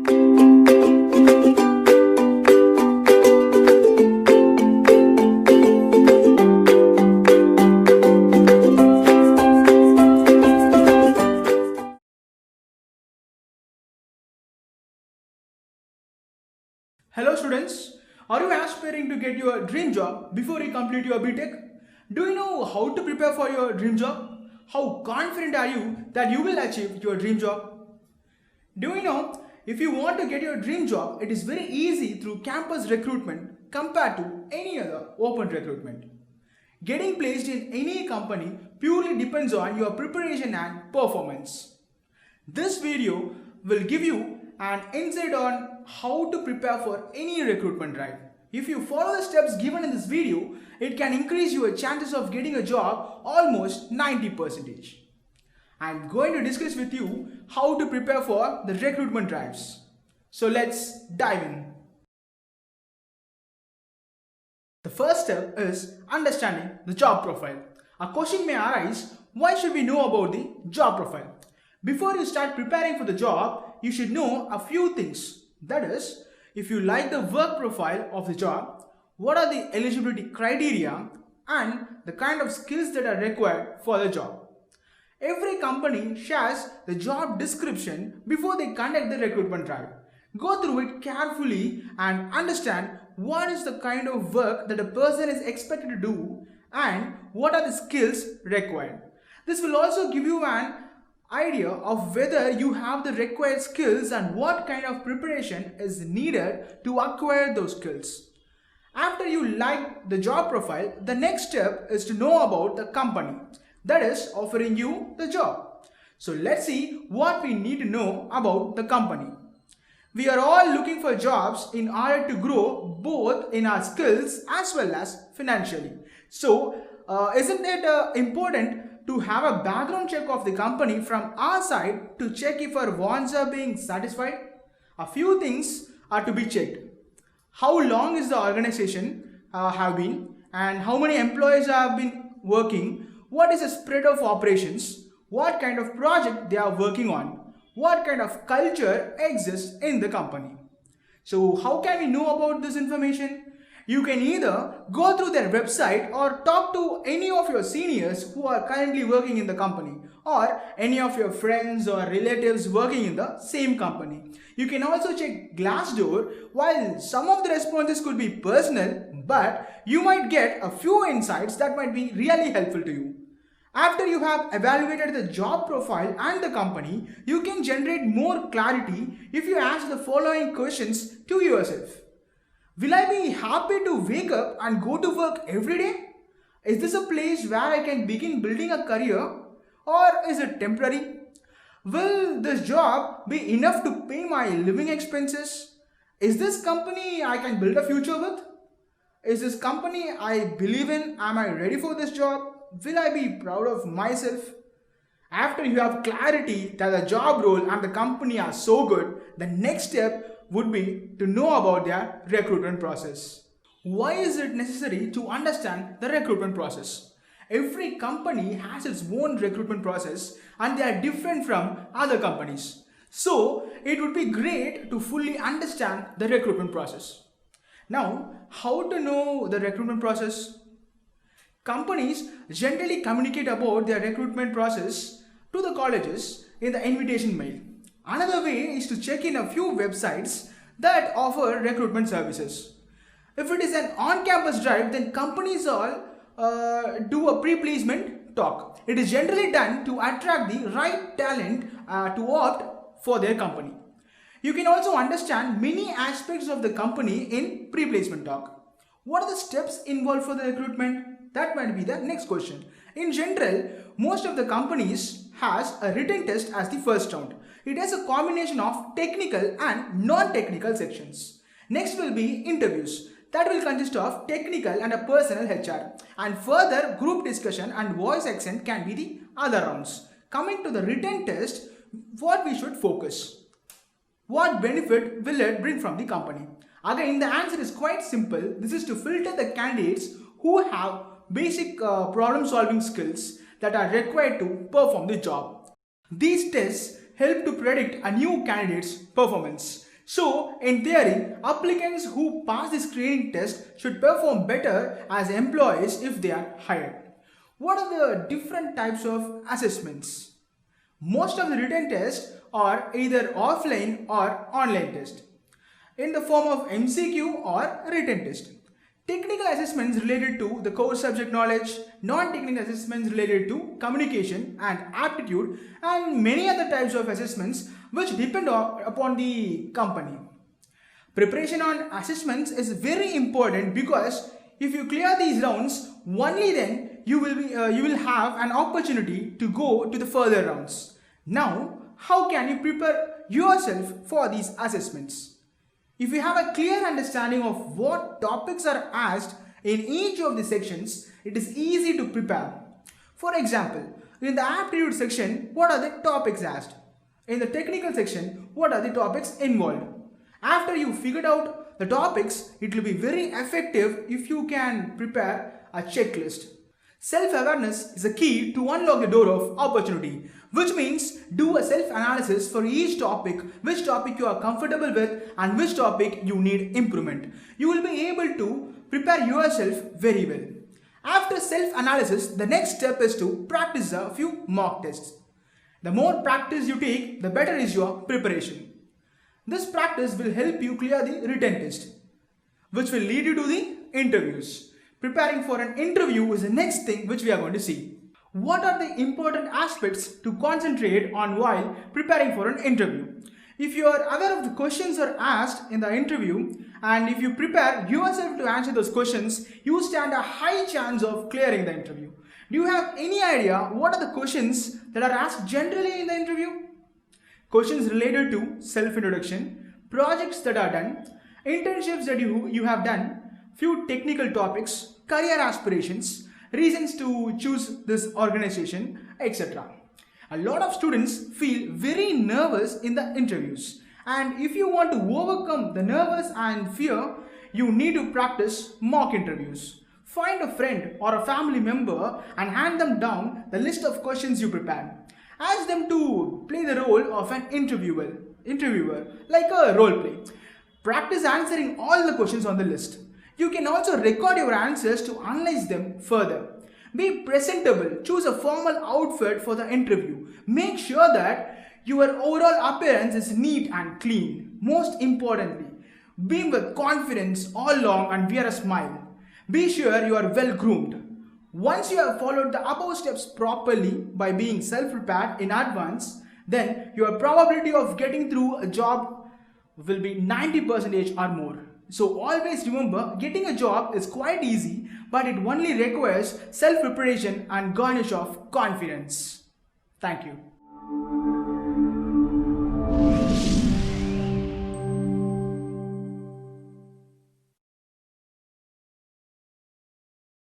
Hello students, are you aspiring to get your dream job before you complete your BTech? Do you know how to prepare for your dream job? How confident are you that you will achieve your dream job? Do you know, if you want to get your dream job, it is very easy through campus recruitment compared to any other open recruitment. Getting placed in any company purely depends on your preparation and performance. This video will give you an insight on how to prepare for any recruitment drive. If you follow the steps given in this video, it can increase your chances of getting a job almost 90%. I'm going to discuss with you how to prepare for the recruitment drives. So let's dive in. The first step is understanding the job profile. A question may arise, why should we know about the job profile? Before you start preparing for the job, you should know a few things. That is, if you like the work profile of the job, what are the eligibility criteria and the kind of skills that are required for the job. Every company shares the job description before they conduct the recruitment drive. Go through it carefully and understand what is the kind of work that a person is expected to do and what are the skills required. This will also give you an idea of whether you have the required skills and what kind of preparation is needed to acquire those skills. After you like the job profile, the next step is to know about the company that is offering you the job. So let's see what we need to know about the company. We are all looking for jobs in order to grow both in our skills as well as financially. So isn't it important to have a background check of the company from our side to check if our wants are being satisfied? A few things are to be checked. How long is the organization have been and how many employees have been working? What is the spread of operations? What kind of project they are working on? What kind of culture exists in the company? So how can we know about this information? You can either go through their website or talk to any of your seniors who are currently working in the company or any of your friends or relatives working in the same company. You can also check Glassdoor. While some of the responses could be personal, but you might get a few insights that might be really helpful to you. After you have evaluated the job profile and the company, you can generate more clarity if you ask the following questions to yourself. Will I be happy to wake up and go to work every day? Is this a place where I can begin building a career, or is it temporary? Will this job be enough to pay my living expenses? Is this company I can build a future with? Is this company I believe in? Am I ready for this job? Will I be proud of myself? After you have clarity that the job role and the company are so good, the next step would be to know about their recruitment process. Why is it necessary to understand the recruitment process? Every company has its own recruitment process and they are different from other companies. So it would be great to fully understand the recruitment process. Now, how to know the recruitment process? Companies generally communicate about their recruitment process to the colleges in the invitation mail. Another way is to check in a few websites that offer recruitment services. If it is an on-campus drive, then companies all do a pre-placement talk. It is generally done to attract the right talent to opt for their company. You can also understand many aspects of the company in pre-placement talk. What are the steps involved for the recruitment? That might be the next question. In general, most of the companies has a written test as the first round. It has a combination of technical and non-technical sections. Next will be interviews. That will consist of technical and a personal HR. And further group discussion and voice accent can be the other rounds. Coming to the written test, what we should focus? What benefit will it bring from the company? Again, the answer is quite simple. This is to filter the candidates who have basic problem solving skills that are required to perform the job. These tests help to predict a new candidate's performance. So, in theory, applicants who pass this screening test should perform better as employees if they are hired. What are the different types of assessments? Most of the written tests are either offline or online test in the form of MCQ or written test. Technical assessments related to the core subject knowledge, non-technical assessments related to communication and aptitude, and many other types of assessments which depend upon the company. Preparation on assessments is very important because if you clear these rounds, only then you will have an opportunity to go to the further rounds. Now, how can you prepare yourself for these assessments? If you have a clear understanding of what topics are asked in each of the sections, it is easy to prepare. For example, in the aptitude section, what are the topics asked? In the technical section, what are the topics involved? After you figured out the topics, it will be very effective if you can prepare a checklist. Self-awareness is a key to unlock the door of opportunity, which means do a self-analysis for each topic, which topic you are comfortable with and which topic you need improvement. You will be able to prepare yourself very well. After self-analysis, the next step is to practice a few mock tests. The more practice you take, the better is your preparation. This practice will help you clear the written test, which will lead you to the interviews. Preparing for an interview is the next thing which we are going to see. What are the important aspects to concentrate on while preparing for an interview? If you are aware of the questions are asked in the interview and if you prepare yourself to answer those questions, you stand a high chance of clearing the interview. Do you have any idea what are the questions that are asked generally in the interview? Questions related to self-introduction, projects that are done, internships that you have done, few technical topics, career aspirations, reasons to choose this organization, etc. A lot of students feel very nervous in the interviews, and if you want to overcome the nervous and fear, you need to practice mock interviews. Find a friend or a family member and hand them down the list of questions you prepared. Ask them to play the role of an interviewer like a role play. Practice answering all the questions on the list. You can also record your answers to analyze them further. Be presentable. Choose a formal outfit for the interview. Make sure that your overall appearance is neat and clean. Most importantly, beam with confidence all along and wear a smile. Be sure you are well groomed. Once you have followed the above steps properly by being self-prepared in advance, then your probability of getting through a job will be 90% or more. So always remember, getting a job is quite easy, but it only requires self-preparation and garnish of confidence. Thank you.